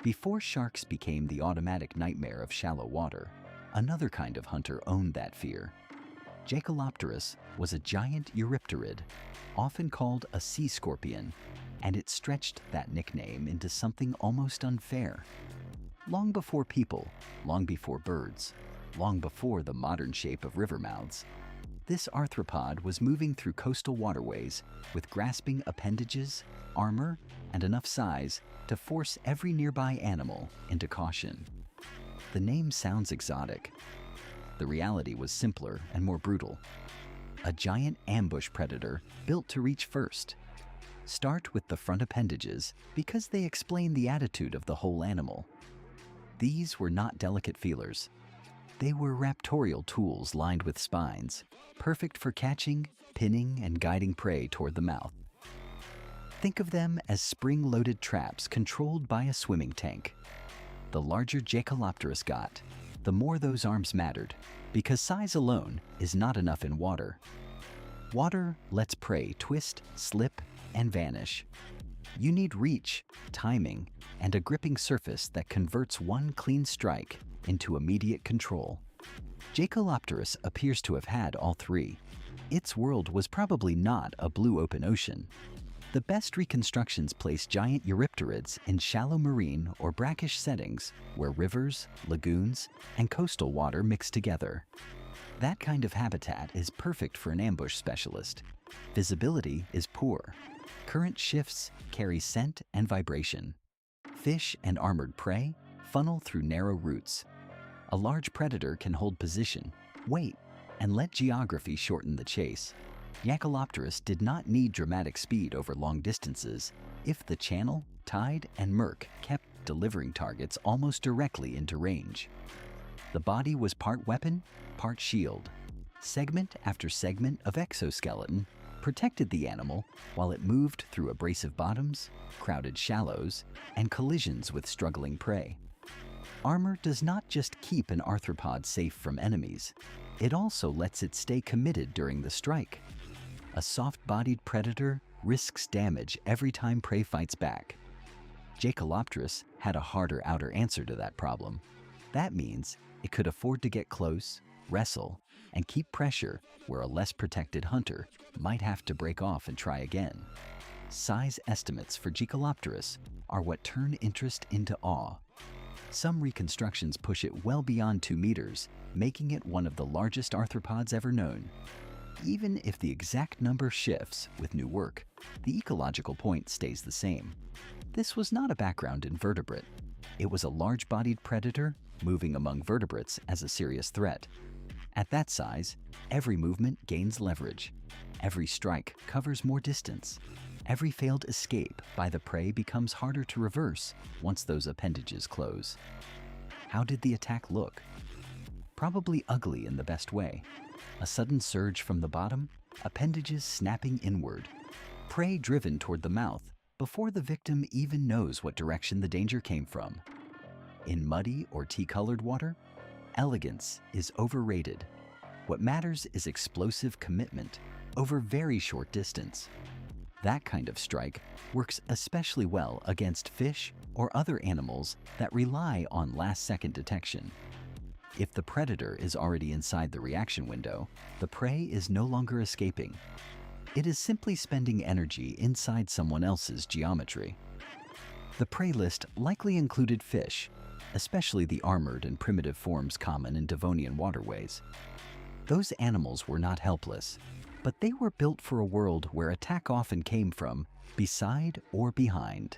Before sharks became the automatic nightmare of shallow water, another kind of hunter owned that fear. Jaekelopterus was a giant eurypterid, often called a sea scorpion, and it stretched that nickname into something almost unfair. Long before people, long before birds, long before the modern shape of river mouths, this arthropod was moving through coastal waterways with grasping appendages, armor, and enough size to force every nearby animal into caution. The name sounds exotic. The reality was simpler and more brutal. A giant ambush predator built to reach first. Start with the front appendages because they explain the attitude of the whole animal. These were not delicate feelers. They were raptorial tools lined with spines, perfect for catching, pinning, and guiding prey toward the mouth. Think of them as spring-loaded traps controlled by a swimming tank. The larger Jaekelopterus got, the more those arms mattered, because size alone is not enough in water. Water lets prey twist, slip, and vanish. You need reach, timing, and a gripping surface that converts one clean strike into immediate control. Jaekelopterus appears to have had all three. Its world was probably not a blue open ocean. The best reconstructions place giant eurypterids in shallow marine or brackish settings where rivers, lagoons, and coastal water mix together. That kind of habitat is perfect for an ambush specialist. Visibility is poor. Current shifts carry scent and vibration. Fish and armored prey funnel through narrow routes. A large predator can hold position, wait, and let geography shorten the chase. Jaekelopterus did not need dramatic speed over long distances if the channel, tide, and murk kept delivering targets almost directly into range. The body was part weapon, part shield. Segment after segment of exoskeleton protected the animal while it moved through abrasive bottoms, crowded shallows, and collisions with struggling prey. Armor does not just keep an arthropod safe from enemies, it also lets it stay committed during the strike. A soft-bodied predator risks damage every time prey fights back. Jaekelopterus had a harder outer answer to that problem. That means it could afford to get close, wrestle, and keep pressure where a less protected hunter might have to break off and try again. Size estimates for Jaekelopterus are what turn interest into awe. Some reconstructions push it well beyond 2 meters, making it one of the largest arthropods ever known. Even if the exact number shifts with new work, the ecological point stays the same. This was not a background invertebrate. It was a large-bodied predator moving among vertebrates as a serious threat. At that size, every movement gains leverage. Every strike covers more distance. Every failed escape by the prey becomes harder to reverse once those appendages close. How did the attack look? Probably ugly in the best way. A sudden surge from the bottom, appendages snapping inward. Prey driven toward the mouth before the victim even knows what direction the danger came from. In muddy or tea-colored water, elegance is overrated. What matters is explosive commitment over very short distance. That kind of strike works especially well against fish or other animals that rely on last-second detection. If the predator is already inside the reaction window, the prey is no longer escaping. It is simply spending energy inside someone else's geometry. The prey list likely included fish, especially the armored and primitive forms common in Devonian waterways. Those animals were not helpless, but they were built for a world where attack often came from beside or behind,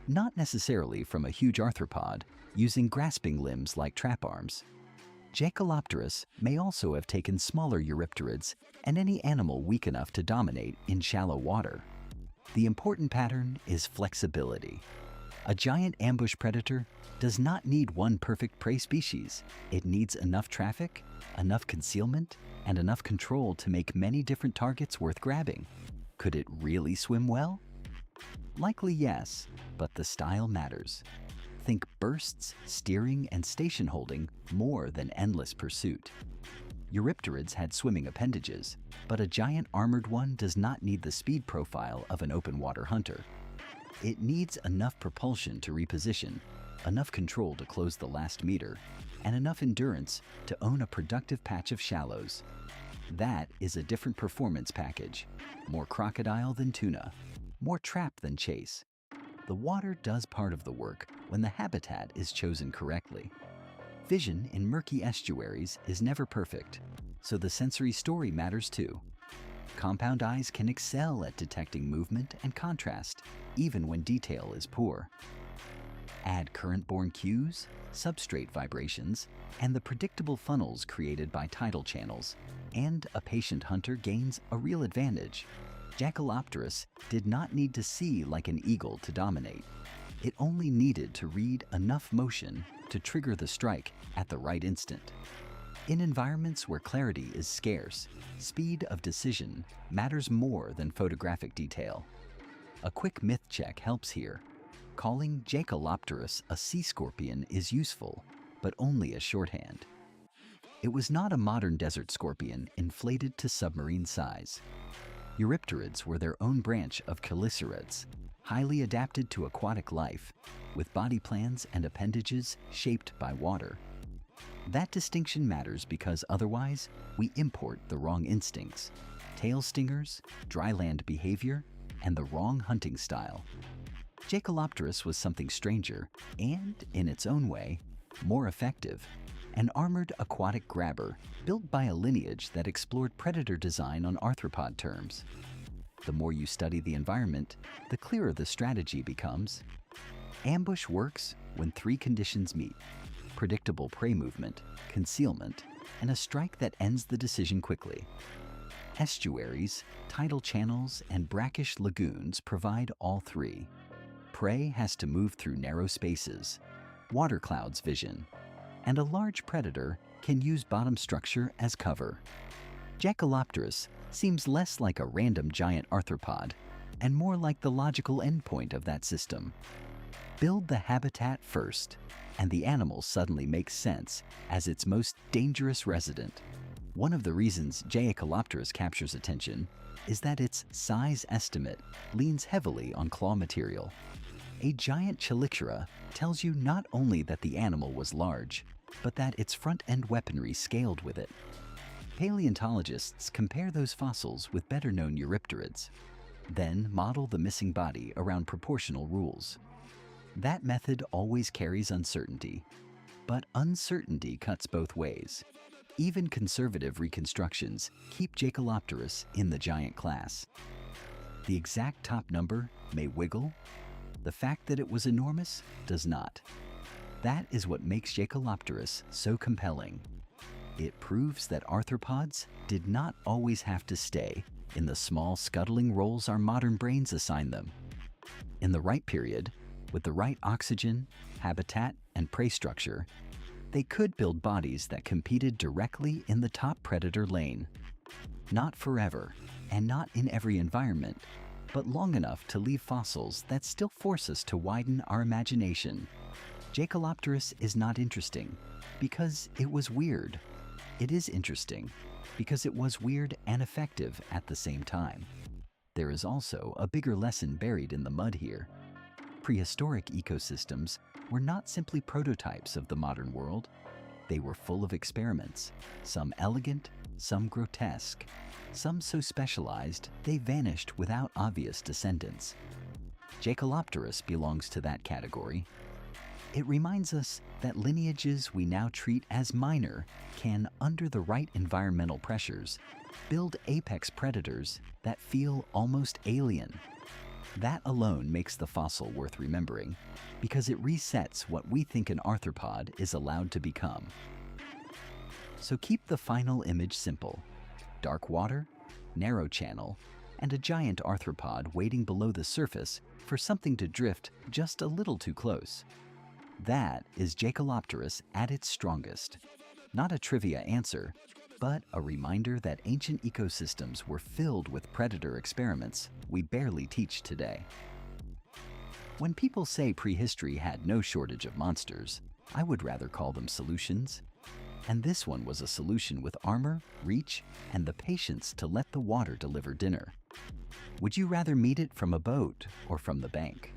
not necessarily from a huge arthropod using grasping limbs like trap arms. Jaekelopterus may also have taken smaller eurypterids and any animal weak enough to dominate in shallow water. The important pattern is flexibility. A giant ambush predator does not need one perfect prey species. It needs enough traffic, enough concealment, and enough control to make many different targets worth grabbing. Could it really swim well? Likely yes, but the style matters. Think bursts, steering, and station holding more than endless pursuit. Eurypterids had swimming appendages, but a giant armored one does not need the speed profile of an open water hunter. It needs enough propulsion to reposition, enough control to close the last meter, and enough endurance to own a productive patch of shallows. That is a different performance package. More crocodile than tuna, more trap than chase. The water does part of the work when the habitat is chosen correctly. Vision in murky estuaries is never perfect, so the sensory story matters too. Compound eyes can excel at detecting movement and contrast, even when detail is poor. Add current-borne cues, substrate vibrations, and the predictable funnels created by tidal channels, and a patient hunter gains a real advantage. Jaekelopterus did not need to see like an eagle to dominate. It only needed to read enough motion to trigger the strike at the right instant. In environments where clarity is scarce, speed of decision matters more than photographic detail. A quick myth check helps here. Calling Jaekelopterus a sea scorpion is useful, but only a shorthand. It was not a modern desert scorpion inflated to submarine size. Eurypterids were their own branch of chelicerads, highly adapted to aquatic life, with body plans and appendages shaped by water. That distinction matters because otherwise, we import the wrong instincts, tail stingers, dryland behavior, and the wrong hunting style. Jaekelopterus was something stranger and, in its own way, more effective. An armored aquatic grabber built by a lineage that explored predator design on arthropod terms. The more you study the environment, the clearer the strategy becomes. Ambush works when three conditions meet: predictable prey movement, concealment, and a strike that ends the decision quickly. Estuaries, tidal channels, and brackish lagoons provide all three. Prey has to move through narrow spaces, water clouds vision, and a large predator can use bottom structure as cover. Jaekelopterus seems less like a random giant arthropod and more like the logical endpoint of that system. Build the habitat first, and the animal suddenly makes sense as its most dangerous resident. One of the reasons Jaekelopterus captures attention is that its size estimate leans heavily on claw material. A giant chelicera tells you not only that the animal was large, but that its front-end weaponry scaled with it. Paleontologists compare those fossils with better-known eurypterids, then model the missing body around proportional rules. That method always carries uncertainty, but uncertainty cuts both ways. Even conservative reconstructions keep Jaekelopterus in the giant class. The exact top number may wiggle. The fact that it was enormous does not. That is what makes Jaekelopterus so compelling. It proves that arthropods did not always have to stay in the small scuttling roles our modern brains assign them. In the right period, with the right oxygen, habitat, and prey structure, they could build bodies that competed directly in the top predator lane. Not forever, and not in every environment, but long enough to leave fossils that still force us to widen our imagination. Jaekelopterus is not interesting because it was weird. It is interesting because it was weird and effective at the same time. There is also a bigger lesson buried in the mud here. Prehistoric ecosystems were not simply prototypes of the modern world. They were full of experiments, some elegant, some grotesque, some so specialized they vanished without obvious descendants. Jaekelopterus belongs to that category. It reminds us that lineages we now treat as minor can, under the right environmental pressures, build apex predators that feel almost alien. That alone makes the fossil worth remembering, because it resets what we think an arthropod is allowed to become. So keep the final image simple: dark water, narrow channel, and a giant arthropod waiting below the surface for something to drift just a little too close. That is Jaekelopterus at its strongest. Not a trivia answer, but a reminder that ancient ecosystems were filled with predator experiments we barely teach today. When people say prehistory had no shortage of monsters, I would rather call them solutions. And this one was a solution with armor, reach, and the patience to let the water deliver dinner. Would you rather meet it from a boat or from the bank?